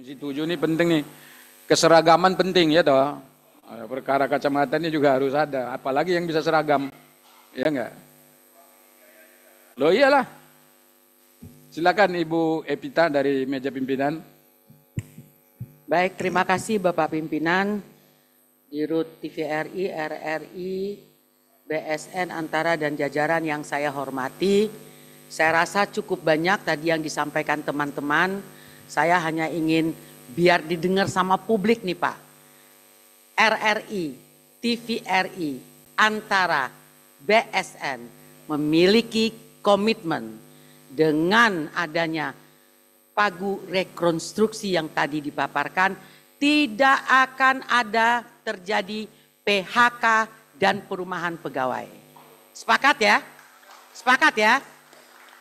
Komisi 7 ini penting nih. Keseragaman penting ya toh. Perkara kacamata ini juga harus ada. Apalagi yang bisa seragam. Ya enggak? Loh iyalah. Silakan Ibu Epita dari meja pimpinan. Baik, terima kasih Bapak Pimpinan, Dirut TVRI, RRI, BSN, Antara dan jajaran yang saya hormati. Saya rasa cukup banyak tadi yang disampaikan teman-teman. Saya hanya ingin biar didengar sama publik nih Pak. RRI, TVRI, Antara, BSN memiliki komitmen dengan adanya pagu rekonstruksi yang tadi dipaparkan, tidak akan ada terjadi PHK dan perumahan pegawai. Sepakat ya? Sepakat ya?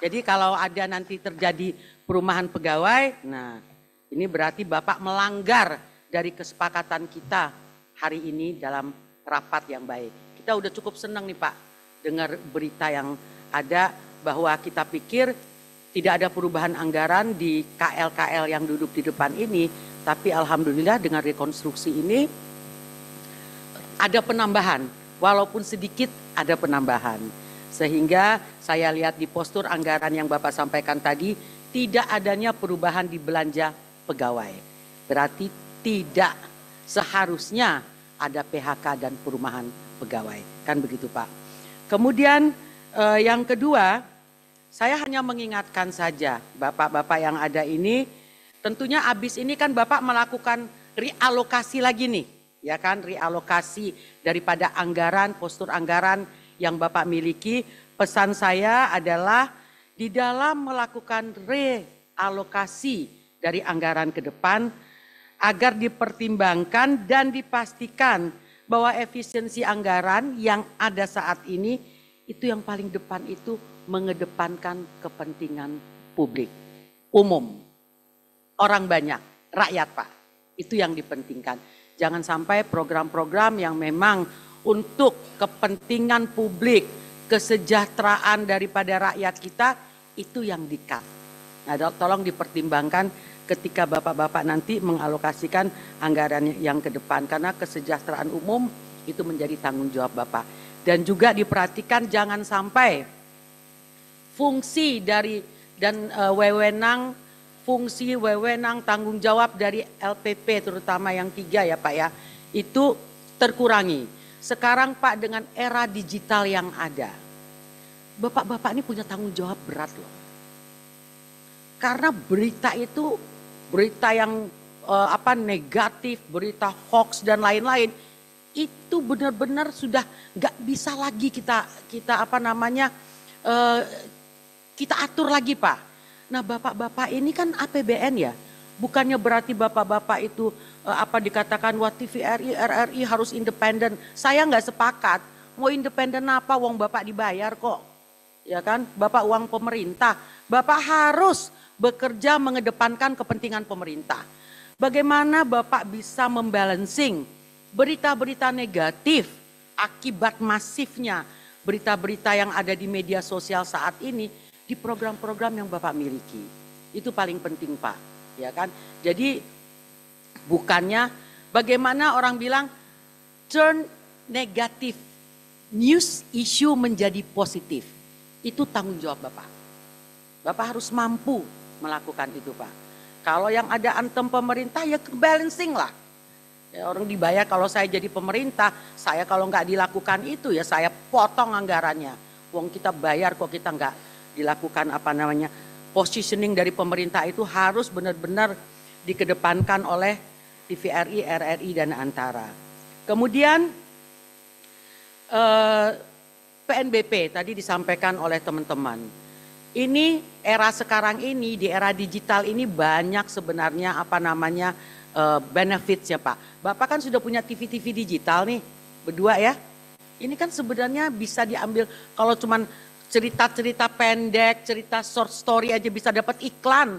Jadi kalau ada nanti terjadi perumahan pegawai, nah ini berarti Bapak melanggar dari kesepakatan kita hari ini dalam rapat yang baik. Kita udah cukup senang nih Pak dengar berita yang ada bahwa kita pikir tidak ada perubahan anggaran di KL-KL yang duduk di depan ini, tapi alhamdulillah dengan rekonstruksi ini ada penambahan, walaupun sedikit ada penambahan. Sehingga saya lihat di postur anggaran yang Bapak sampaikan tadi, tidak adanya perubahan di belanja pegawai. Berarti tidak seharusnya ada PHK dan perumahan pegawai. Kan begitu Pak. Kemudian yang kedua, saya hanya mengingatkan saja Bapak-Bapak yang ada ini, tentunya habis ini kan Bapak melakukan realokasi lagi nih. Ya kan, realokasi daripada anggaran, postur anggaran yang Bapak miliki. Pesan saya adalah di dalam melakukan realokasi dari anggaran ke depan, agar dipertimbangkan dan dipastikan bahwa efisiensi anggaran yang ada saat ini, itu yang paling depan itu mengedepankan kepentingan publik, umum, orang banyak, rakyat Pak. Itu yang dipentingkan. Jangan sampai program-program yang memang untuk kepentingan publik, kesejahteraan daripada rakyat kita, itu yang di-cut. Nah, tolong dipertimbangkan ketika Bapak-Bapak nanti mengalokasikan anggaran yang ke depan. Karena kesejahteraan umum itu menjadi tanggung jawab Bapak. Dan juga diperhatikan jangan sampai fungsi dari dan fungsi wewenang tanggung jawab dari LPP terutama yang 3 ya Pak ya, itu terkurangi. Sekarang Pak dengan era digital yang ada, Bapak-bapak ini punya tanggung jawab berat loh. Karena berita itu, berita yang negatif, berita hoax dan lain-lain, itu benar-benar sudah nggak bisa lagi kita atur lagi Pak. Nah Bapak-bapak ini kan APBN ya, bukannya berarti Bapak-bapak itu dikatakan wah TVRI, RRI harus independen. Saya nggak sepakat, mau independen apa, wong Bapak dibayar kok. Ya kan, Bapak uang pemerintah, Bapak harus bekerja mengedepankan kepentingan pemerintah. Bagaimana Bapak bisa membalancing berita-berita negatif akibat masifnya berita-berita yang ada di media sosial saat ini di program-program yang Bapak miliki. Itu paling penting Pak, ya kan? Jadi bukannya bagaimana orang bilang turn negatif news issue menjadi positif. Itu tanggung jawab Bapak. Bapak harus mampu melakukan itu Pak. Kalau yang ada antem pemerintah ya balancing lah. Ya, orang dibayar kalau saya jadi pemerintah, saya kalau nggak dilakukan itu ya saya potong anggarannya. Wong kita bayar kok kita nggak dilakukan positioning dari pemerintah itu harus benar-benar dikedepankan oleh TVRI, RRI dan Antara. Kemudian PNBP tadi disampaikan oleh teman-teman. Ini era sekarang ini, di era digital ini banyak sebenarnya benefits ya Pak. Bapak kan sudah punya TV-TV digital nih, berdua ya. Ini kan sebenarnya bisa diambil kalau cuman cerita-cerita pendek, cerita short story aja bisa dapat iklan.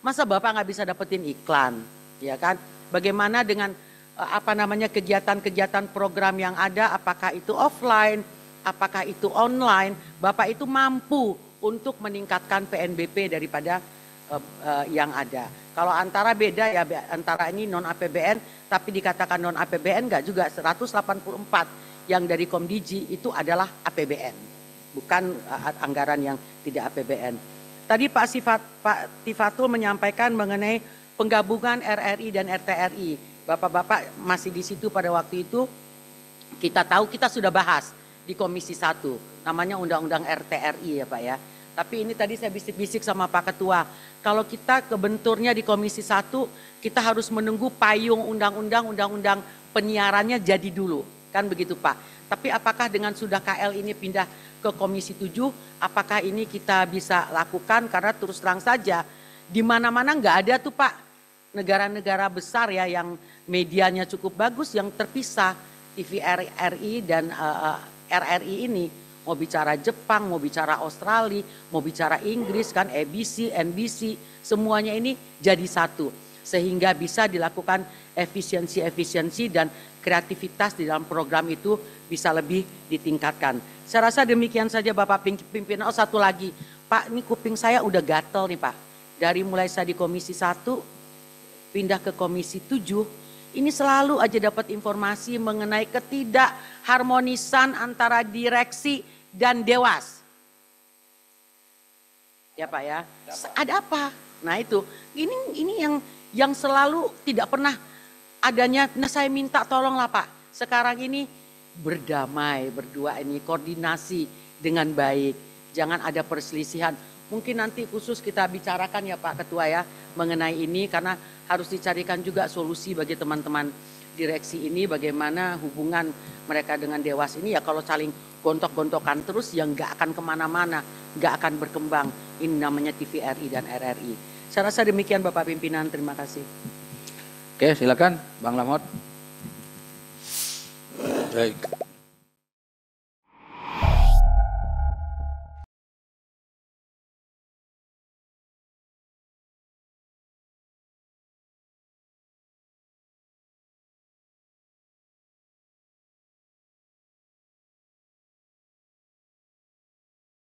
Masa Bapak nggak bisa dapetin iklan, ya kan? Bagaimana dengan kegiatan-kegiatan program yang ada, apakah itu offline, apakah itu online, Bapak itu mampu untuk meningkatkan PNBP daripada yang ada. Kalau antara beda ya, antara ini non APBN tapi dikatakan non APBN enggak juga. 184 yang dari Komdiji itu adalah APBN, bukan anggaran yang tidak APBN. Tadi Pak Tifatul menyampaikan mengenai penggabungan RRI dan RTRI. Bapak-bapak masih di situ pada waktu itu. Kita tahu kita sudah bahas di Komisi 1, namanya Undang-Undang RTRI ya Pak ya. Tapi ini tadi saya bisik-bisik sama Pak Ketua, kalau kita kebenturnya di Komisi 1, kita harus menunggu payung undang-undang penyiarannya jadi dulu. Kan begitu Pak. Tapi apakah dengan sudah KL ini pindah ke Komisi 7, apakah ini kita bisa lakukan? Karena terus terang saja, di mana-mana nggak ada tuh Pak, negara-negara besar ya yang medianya cukup bagus yang terpisah. TVRI dan RRI ini mau bicara Jepang, mau bicara Australia, mau bicara Inggris kan, ABC, NBC, semuanya ini jadi satu. Sehingga bisa dilakukan efisiensi dan kreativitas di dalam program itu bisa lebih ditingkatkan. Saya rasa demikian saja Bapak Pimpinan. Oh satu lagi, Pak ini kuping saya udah gatel nih Pak. Dari mulai saya di Komisi 1, pindah ke Komisi 7, ini selalu aja dapat informasi mengenai ketidakharmonisan antara direksi dan dewas. Ya Pak ya. Ada apa? Nah itu, ini yang selalu tidak pernah adanya. Nah saya minta tolonglah Pak. Sekarang ini berdamai berdua ini, koordinasi dengan baik. Jangan ada perselisihan. Mungkin nanti khusus kita bicarakan ya Pak Ketua ya mengenai ini, karena harus dicarikan juga solusi bagi teman-teman direksi ini, bagaimana hubungan mereka dengan dewas ini ya. Kalau saling gontok-gontokan terus ya nggak akan kemana-mana, nggak akan berkembang. Ini namanya TVRI dan RRI. Saya rasa demikian Bapak Pimpinan, terima kasih. Oke silakan Bang Lamot. Baik.